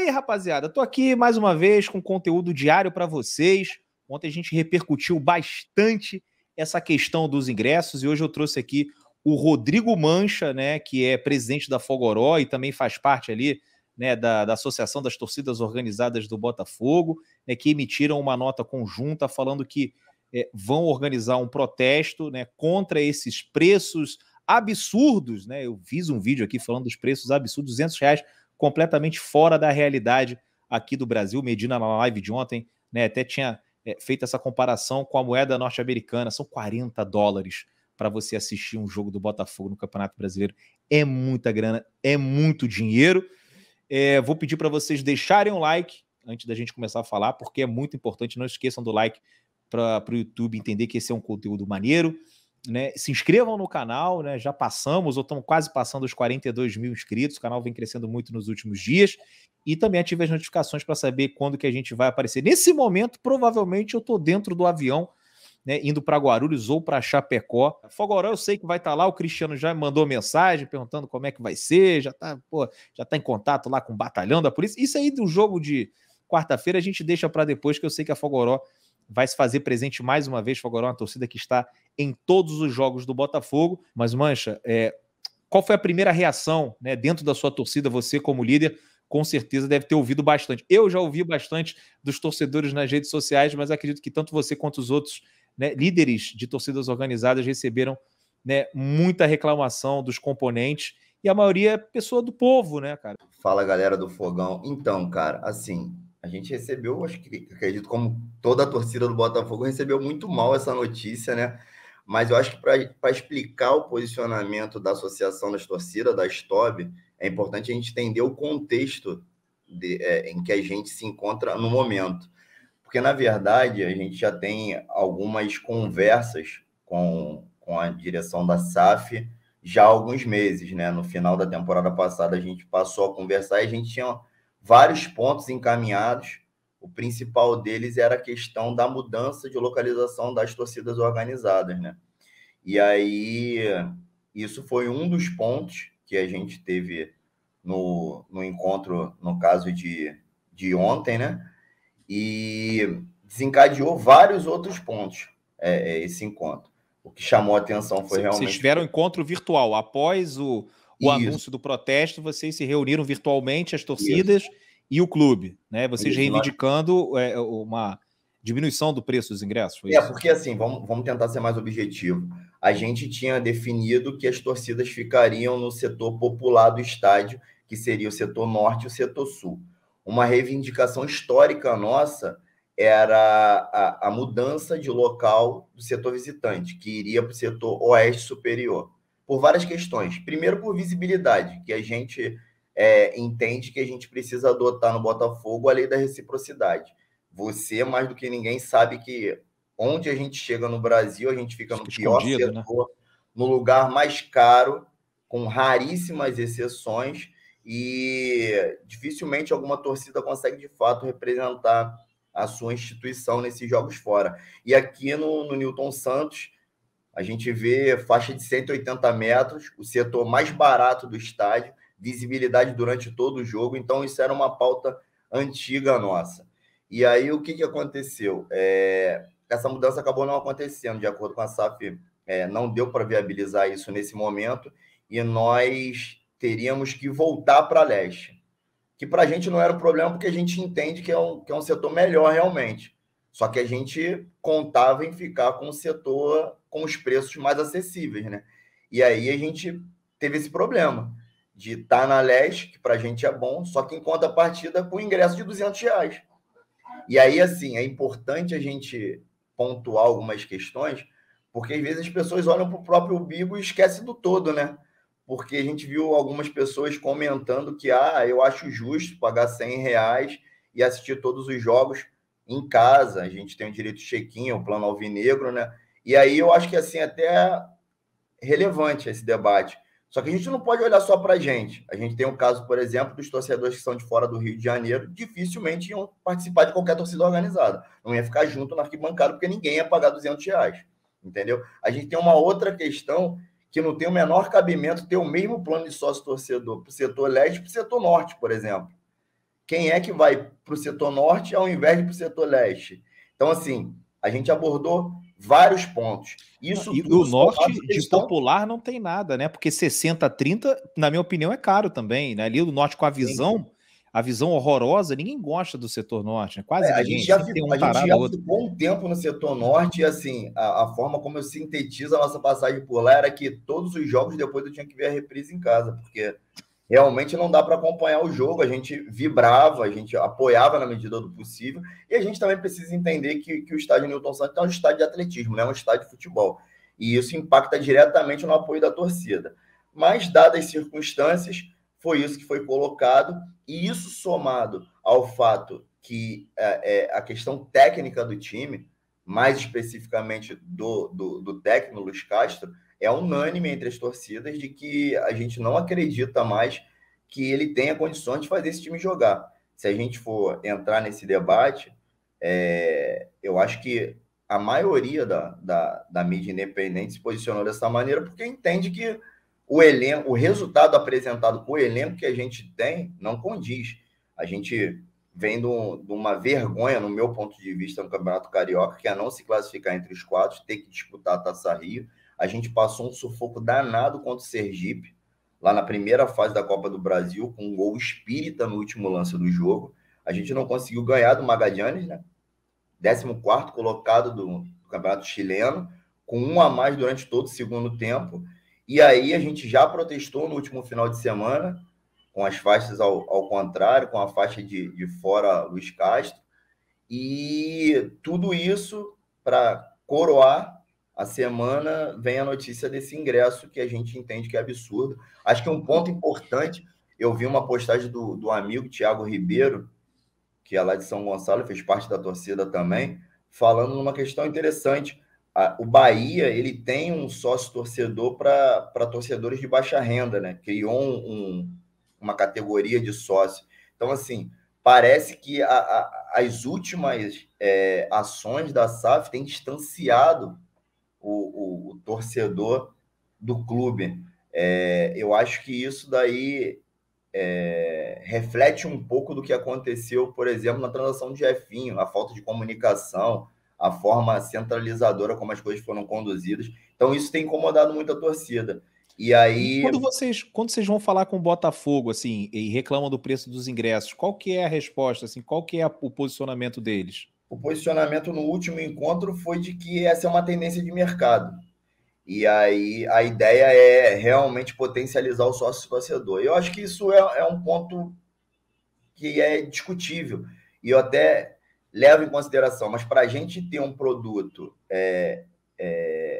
aí, rapaziada, tô aqui mais uma vez com conteúdo diário para vocês. Ontem a gente repercutiu bastante essa questão dos ingressos e hoje eu trouxe aqui o Rodrigo Mancha, né, que é presidente da Fogoró e também faz parte ali, né, da Associação das Torcidas Organizadas do Botafogo, né, que emitiram uma nota conjunta falando que vão organizar um protesto, né, contra esses preços absurdos, né? Eu fiz um vídeo aqui falando dos preços absurdos, R$200, completamente fora da realidade aqui do Brasil. Medina, na live de ontem, né, até tinha feito essa comparação com a moeda norte-americana. São $40 para você assistir um jogo do Botafogo no Campeonato Brasileiro. É muita grana, é muito dinheiro. Vou pedir para vocês deixarem um like antes da gente começar a falar, porque é muito importante. Não esqueçam do like para o YouTube entender que esse é um conteúdo maneiro, né? Se inscrevam no canal, né? Já passamos, ou estamos quase passando os 42 mil inscritos. O canal vem crescendo muito nos últimos dias. E também ative as notificações para saber quando que a gente vai aparecer. Nesse momento, provavelmente eu estou dentro do avião, né, indo para Guarulhos ou para Chapecó. Fogoró, eu sei que vai estar lá. O Cristiano já mandou mensagem perguntando como é que vai ser. Já tá em contato lá com o batalhão da polícia. Isso aí do jogo de quarta-feira a gente deixa para depois, que eu sei que a Fogoró vai se fazer presente mais uma vez. Fogoró é uma torcida que está em todos os jogos do Botafogo. Mas, Mancha, qual foi a primeira reação, né, dentro da sua torcida? Você, como líder, com certeza deve ter ouvido bastante. Eu já ouvi bastante dos torcedores nas redes sociais, mas acredito que tanto você quanto os outros, né, líderes de torcidas organizadas receberam, né, muita reclamação dos componentes, e a maioria é pessoa do povo, né, cara? Fala, galera do Fogão. Então, cara, assim, a gente recebeu, acredito, como toda a torcida do Botafogo, recebeu muito mal essa notícia, né? Mas eu acho que para explicar o posicionamento da Associação das Torcidas, da STOB, é importante a gente entender o contexto em que a gente se encontra no momento. Porque, na verdade, a gente já tem algumas conversas com a direção da SAF já há alguns meses, né? No final da temporada passada, a gente passou a conversar e a gente tinha vários pontos encaminhados. O principal deles era a questão da mudança de localização das torcidas organizadas, né? E aí, isso foi um dos pontos que a gente teve no encontro, no caso de ontem, né? E desencadeou vários outros pontos, esse encontro. O que chamou a atenção foi realmente... Vocês tiveram um encontro virtual. Após o anúncio do protesto, vocês se reuniram virtualmente, as torcidas e o clube, né? Vocês reivindicando uma diminuição do preço dos ingressos, foi isso? Porque assim, vamos tentar ser mais objetivo. A gente tinha definido que as torcidas ficariam no setor popular do estádio, que seria o setor norte e o setor sul. Uma reivindicação histórica nossa era a mudança de local do setor visitante, que iria para o setor oeste superior, por várias questões. Primeiro, por visibilidade, que a gente entende que a gente precisa adotar no Botafogo a lei da reciprocidade. Você, mais do que ninguém, sabe que onde a gente chega no Brasil, a gente fica no pior setor, né? No lugar mais caro, com raríssimas exceções, e dificilmente alguma torcida consegue, de fato, representar a sua instituição nesses jogos fora. E aqui no Newton Santos, a gente vê faixa de 180 metros, o setor mais barato do estádio, visibilidade durante todo o jogo. Então, isso era uma pauta antiga nossa. E aí, o que aconteceu? Essa mudança acabou não acontecendo, de acordo com a SAF, não deu para viabilizar isso nesse momento, e nós teríamos que voltar para leste, que para a gente não era um problema, porque a gente entende que é um setor melhor realmente. Só que a gente contava em ficar com o setor com os preços mais acessíveis, né? E aí a gente teve esse problema de estar na leste, que para a gente é bom, só que em contrapartida com o ingresso de R$200. E aí, assim, é importante a gente pontuar algumas questões, porque às vezes as pessoas olham para o próprio umbigo e esquecem do todo, né? Porque a gente viu algumas pessoas comentando que eu acho justo pagar R$100 e assistir todos os jogos em casa. A gente tem o direito de check-in, o plano alvinegro, né? E aí eu acho que assim, até é relevante esse debate. Só que a gente não pode olhar só para a gente. A gente tem um caso, por exemplo, dos torcedores que são de fora do Rio de Janeiro, dificilmente iam participar de qualquer torcida organizada. Não ia ficar junto na arquibancada, porque ninguém ia pagar R$200, entendeu? A gente tem uma outra questão que não tem o menor cabimento ter o mesmo plano de sócio-torcedor para o setor leste e para o setor norte, por exemplo. quem é que vai para o setor norte ao invés de para o setor leste? Então, assim, a gente abordou vários pontos. Isso E tudo o norte somado à de questão... popular não tem nada, né? Porque 60-30, na minha opinião, é caro também, né? Ali o norte com a visão horrorosa, ninguém gosta do setor norte, né? Quase ninguém, sempre tem um A gente tarado já ou outro. ficou um tempo no setor norte e, assim, a forma como eu sintetizo a nossa passagem por lá era que todos os jogos depois eu tinha que ver a reprise em casa, porque realmente não dá para acompanhar o jogo, a gente vibrava, a gente apoiava na medida do possível, e a gente também precisa entender que o estádio Newton Santos é um estádio de atletismo, não é um estádio de futebol, e isso impacta diretamente no apoio da torcida. Mas, dadas as circunstâncias, foi isso que foi colocado, e isso somado ao fato que a questão técnica do time, mais especificamente do técnico Luiz Castro, é unânime entre as torcidas de que a gente não acredita mais que ele tenha condições de fazer esse time jogar. Se a gente for entrar nesse debate, eu acho que a maioria da mídia independente se posicionou dessa maneira porque entende que o resultado apresentado por elenco que a gente tem não condiz. A gente vem de uma vergonha, no meu ponto de vista, no Campeonato Carioca, que é não se classificar entre os quatro, ter que disputar a Taça Rio. A gente passou um sufoco danado contra o Sergipe, lá na primeira fase da Copa do Brasil, com um gol espírita no último lance do jogo. A gente não conseguiu ganhar do Magallanes, né? 14º colocado do Campeonato Chileno, com um a mais durante todo o segundo tempo. E aí a gente já protestou no último final de semana, com as faixas ao contrário, com a faixa de fora Luiz Castro. E tudo isso para coroar a semana, vem a notícia desse ingresso que a gente entende que é absurdo. Acho que um ponto importante, eu vi uma postagem do amigo Thiago Ribeiro, que é lá de São Gonçalo, fez parte da torcida também, falando numa questão interessante. O Bahia, ele tem um sócio torcedor para torcedores de baixa renda, né? Criou uma categoria de sócio. Então, assim, parece que as últimas ações da SAF têm distanciado o torcedor do clube. Eu acho que isso daí reflete um pouco do que aconteceu, por exemplo, na transação de Jefinho, a falta de comunicação, a forma centralizadora como as coisas foram conduzidas. Então, isso tem incomodado muito a torcida. E E aí, quando vocês vão falar com o Botafogo, assim, e reclamam do preço dos ingressos, qual que é a resposta, assim, qual que é o posicionamento deles? o posicionamento no último encontro foi de que essa é uma tendência de mercado. E aí a ideia é realmente potencializar o sócio torcedor. Eu acho que isso é um ponto que é discutível. E eu até levo em consideração, mas para a gente ter um produto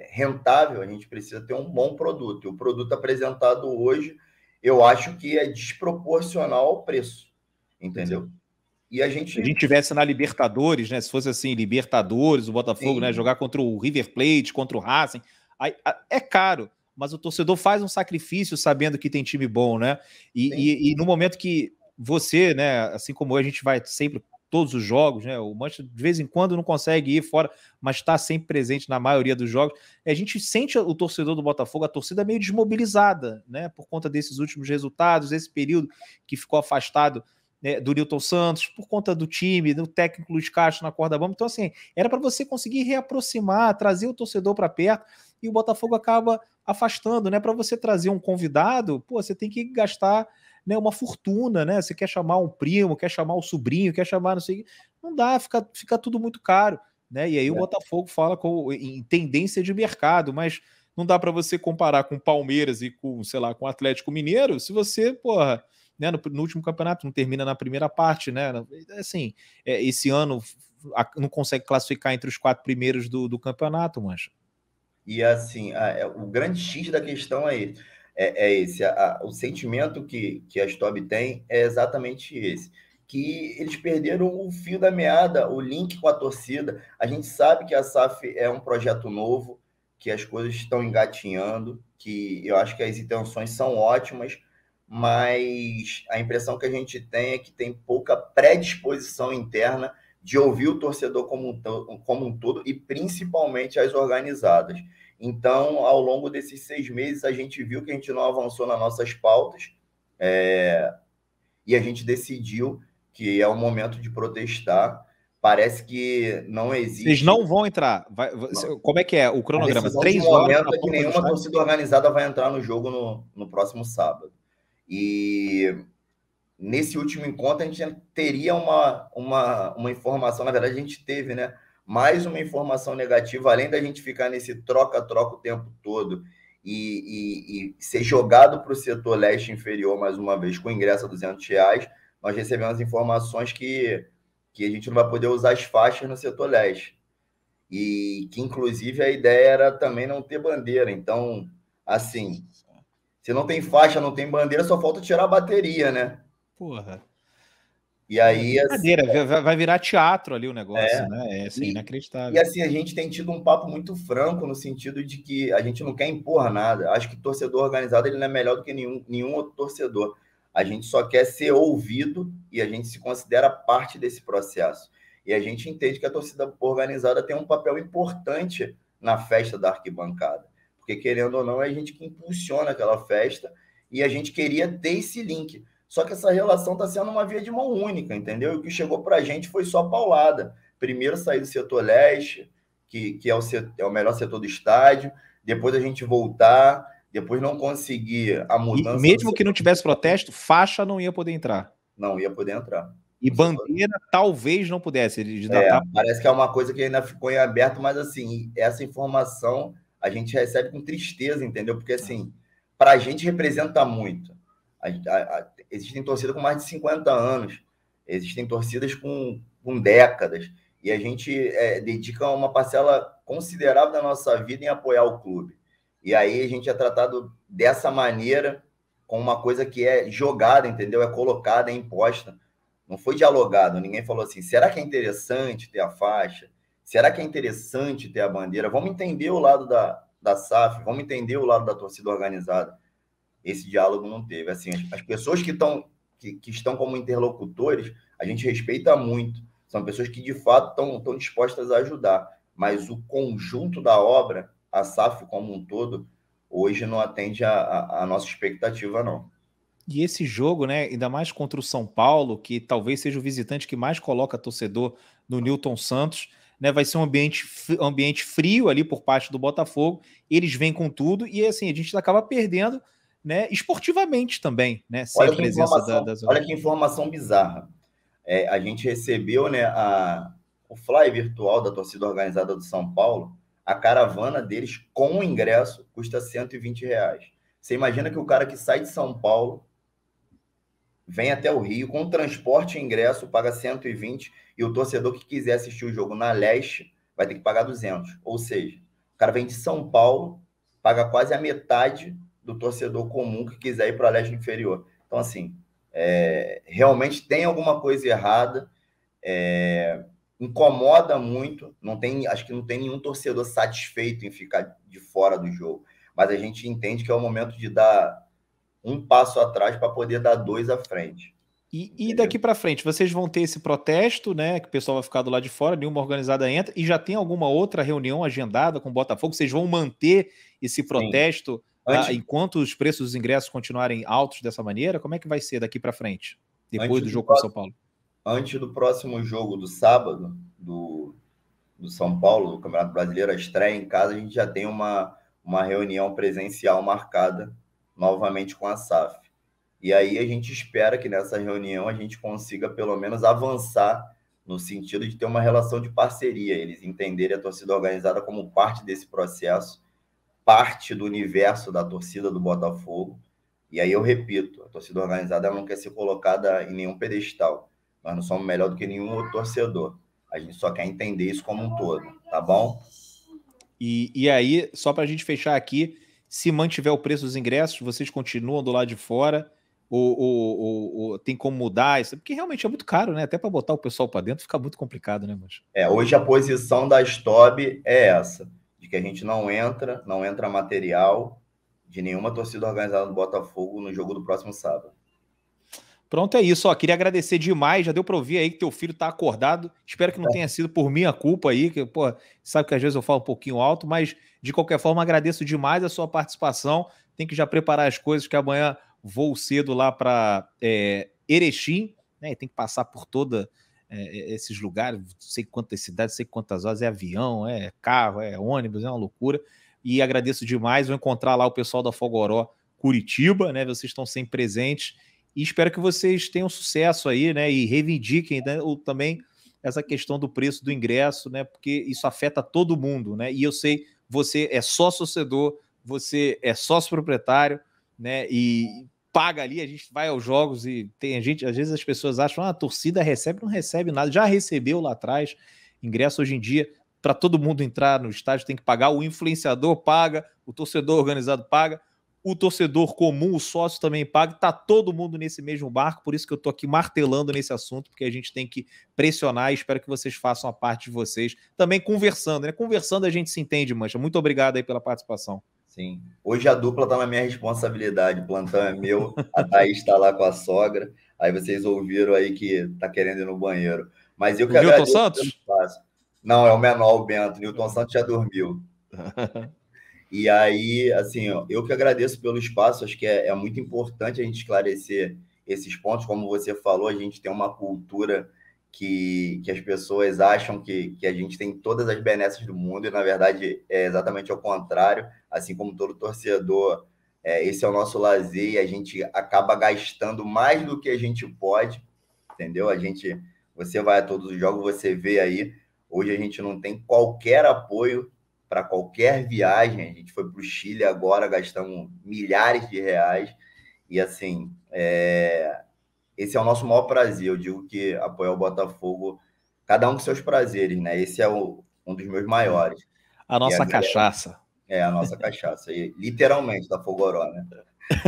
rentável, a gente precisa ter um bom produto. E o produto apresentado hoje, eu acho que é desproporcional ao preço, entendeu? E a Se a gente, gente tivesse na Libertadores, né? Se fosse assim, Libertadores, o Botafogo, né? sim, Jogar contra o River Plate, contra o Racing, é caro, mas o torcedor faz um sacrifício sabendo que tem time bom, né? sim, E no momento que você, né? Assim como eu, a gente vai sempre todos os jogos, né? O Manchester de vez em quando não consegue ir fora, mas está sempre presente na maioria dos jogos. A gente sente o torcedor do Botafogo, a torcida meio desmobilizada, né? Por conta desses últimos resultados, esse período que ficou afastado, né, do Newton Santos, por conta do time, do técnico Luiz Castro na corda bamba. Então, assim, era para você conseguir reaproximar, trazer o torcedor para perto, e o Botafogo acaba afastando, né? Para você trazer um convidado, pô, você tem que gastar, né, uma fortuna, né? Você quer chamar um primo, quer chamar um sobrinho, quer chamar não sei, não dá, fica tudo muito caro, né? E aí o Botafogo fala em tendência de mercado, mas não dá para você comparar com Palmeiras e com, sei lá, com Atlético Mineiro, se você, porra, né, no último campeonato, não termina na primeira parte, né? Assim, esse ano não consegue classificar entre os 4 primeiros do campeonato, Mancha. e assim, o grande X da questão esse. O sentimento que a Stob tem é exatamente esse. Que eles perderam o fio da meada, o link com a torcida. A gente sabe que a SAF é um projeto novo, que as coisas estão engatinhando, que eu acho que as intenções são ótimas, mas a impressão que a gente tem é que tem pouca predisposição interna de ouvir o torcedor como um todo e principalmente as organizadas. Então, ao longo desses 6 meses, a gente viu que a gente não avançou nas nossas pautas e a gente decidiu que é o momento de protestar. Parece que não existe... Vocês não vão entrar. Como é que é o cronograma? 3 horas momento é que nenhuma torcida organizada vai entrar no jogo no próximo sábado. E nesse último encontro a gente teria uma informação, na verdade a gente teve, né? Mais uma informação negativa, além da gente ficar nesse troca-troca o tempo todo e ser jogado para o setor leste inferior mais uma vez com ingresso a R$200, nós recebemos informações que a gente não vai poder usar as faixas no setor leste. E que, inclusive, a ideia era também não ter bandeira. Então, assim, se não tem faixa, não tem bandeira, só falta tirar a bateria, né? Porra. E aí... vai virar teatro ali o negócio, né? É assim, inacreditável. E assim, a gente tem tido um papo muito franco no sentido de que a gente não quer impor nada. Acho que torcedor organizado ele não é melhor do que nenhum outro torcedor. A gente só quer ser ouvido e a gente se considera parte desse processo. E a gente entende que a torcida organizada tem um papel importante na festa da arquibancada. Porque, querendo ou não, é a gente que impulsiona aquela festa e a gente queria ter esse link. Só que essa relação está sendo uma via de mão única, entendeu? E o que chegou para a gente foi só paulada. Primeiro sair do setor leste, que é o melhor setor do estádio, depois a gente voltar, depois não conseguir a mudança... E mesmo que não tivesse protesto, faixa não ia poder entrar. Não ia poder entrar. E bandeira talvez não pudesse. Parece que é uma coisa que ainda ficou em aberto, mas assim, essa informação a gente recebe com tristeza, entendeu? Porque assim, para a gente representa muito. Existem torcidas com mais de 50 anos, existem torcidas com décadas, e a gente dedica uma parcela considerável da nossa vida em apoiar o clube. E aí a gente é tratado dessa maneira, com uma coisa que é jogada, entendeu? É colocada, é imposta. Não foi dialogado, ninguém falou assim, será que é interessante ter a faixa? Será que é interessante ter a bandeira? Vamos entender o lado da SAF, vamos entender o lado da torcida organizada. Esse diálogo não teve. Assim, as pessoas que estão como interlocutores, a gente respeita muito. São pessoas que, de fato, estão dispostas a ajudar. Mas o conjunto da obra, a SAF como um todo, hoje não atende a nossa expectativa, não. E esse jogo, né, ainda mais contra o São Paulo, que talvez seja o visitante que mais coloca torcedor no Newton Santos, né, vai ser um ambiente frio ali por parte do Botafogo. Eles vêm com tudo e assim a gente acaba perdendo, né, esportivamente também, né, sem a presença Olha que informação bizarra. A gente recebeu, né, o fly virtual da torcida organizada do São Paulo. A caravana deles com o ingresso custa R$120. Você imagina que o cara que sai de São Paulo vem até o Rio, com transporte e ingresso, paga 120, e o torcedor que quiser assistir o jogo na Leste vai ter que pagar 200. Ou seja, o cara vem de São Paulo, paga quase a metade do torcedor comum que quiser ir para a Leste Inferior. Então, assim, realmente tem alguma coisa errada, incomoda muito, acho que não tem nenhum torcedor satisfeito em ficar de fora do jogo, mas a gente entende que é o momento de dar um passo atrás para poder dar 2 à frente. E daqui para frente, vocês vão ter esse protesto, né? Que o pessoal vai ficar do lado de fora, nenhuma organizada entra, e já tem alguma outra reunião agendada com o Botafogo? Vocês vão manter esse protesto enquanto os preços dos ingressos continuarem altos dessa maneira? Como é que vai ser daqui para frente, depois do jogo com o São Paulo? Antes do próximo jogo do sábado, do São Paulo, do Campeonato Brasileiro, a estreia em casa, a gente já tem uma reunião presencial marcada novamente com a SAF. E aí a gente espera que nessa reunião a gente consiga pelo menos avançar no sentido de ter uma relação de parceria, eles entenderem a torcida organizada como parte desse processo, parte do universo da torcida do Botafogo. E aí eu repito, a torcida organizada não quer ser colocada em nenhum pedestal. Nós não somos melhor do que nenhum outro torcedor. A gente só quer entender isso como um todo, tá bom? E aí, só para a gente fechar aqui, se mantiver o preço dos ingressos, vocês continuam do lado de fora ou tem como mudar isso? Porque realmente é muito caro, né? Até para botar o pessoal para dentro fica muito complicado, né, Mancha? Hoje a posição da STOB é essa, de que a gente não entra material de nenhuma torcida organizada do Botafogo no jogo do próximo sábado. Pronto, é isso. Queria agradecer demais. Já deu para ouvir aí que teu filho tá acordado. Espero que não tenha sido por minha culpa aí, que, pô, sabe que às vezes eu falo um pouquinho alto, mas de qualquer forma agradeço demais a sua participação. Tem que já preparar as coisas, que amanhã vou cedo lá para Erechim, né? E tem que passar por toda esses lugares, não sei quantas cidades, não sei quantas horas, é avião, é carro, é ônibus, é uma loucura. E agradeço demais, vou encontrar lá o pessoal da Fogoró Curitiba, né? Vocês estão sempre presentes e espero que vocês tenham sucesso aí, né? E reivindiquem, né, também essa questão do preço do ingresso, né? Porque isso afeta todo mundo, né? E eu sei, você é sócio torcedor, você é sócio proprietário, né? E paga ali, a gente vai aos jogos e tem gente, às vezes as pessoas acham, a torcida recebe, não recebe nada, já recebeu lá atrás, ingresso hoje em dia, para todo mundo entrar no estádio tem que pagar, o influenciador paga, o torcedor organizado paga, o torcedor comum, o sócio também paga, tá todo mundo nesse mesmo barco, por isso que eu tô aqui martelando nesse assunto, porque a gente tem que pressionar e espero que vocês façam a parte de vocês, também conversando, né? Conversando a gente se entende, Mancha. Muito obrigado aí pela participação. Sim. Hoje a dupla está na minha responsabilidade, o plantão é meu, a Thaís está lá com a sogra, aí vocês ouviram aí que está querendo ir no banheiro. Mas eu que agradeço pelo espaço. Não, é o menor, o Bento, Newton Santos já dormiu. E aí, assim, ó, eu que agradeço pelo espaço, acho que é muito importante a gente esclarecer esses pontos, como você falou, a gente tem uma cultura que as pessoas acham que a gente tem todas as benesses do mundo, e na verdade é exatamente ao contrário, assim como todo torcedor, esse é o nosso lazer e a gente acaba gastando mais do que a gente pode, entendeu? Você vai a todos os jogos, você vê aí, hoje a gente não tem qualquer apoio para qualquer viagem, a gente foi para o Chile agora, gastamos milhares de reais, e assim, esse é o nosso maior prazer. Eu digo que apoiar o Botafogo, cada um com seus prazeres, né? Esse é um dos meus maiores. A nossa cachaça. A nossa cachaça. E, literalmente, da Fogoró, né?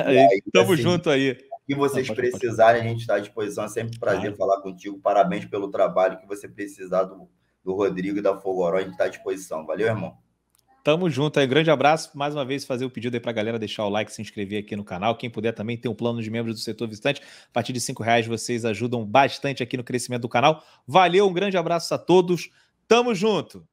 Aí, tamo assim, junto aí. O que vocês precisarem, a gente está à disposição. É sempre um prazer falar contigo. Parabéns pelo trabalho. Que você precisar do Rodrigo e da Fogoró, a gente está à disposição. Valeu, irmão? Tamo junto aí, grande abraço. Mais uma vez, fazer o pedido aí pra galera deixar o like, se inscrever aqui no canal. Quem puder também tem um plano de membros do setor visitante. A partir de R$5 vocês ajudam bastante aqui no crescimento do canal. Valeu, um grande abraço a todos. Tamo junto!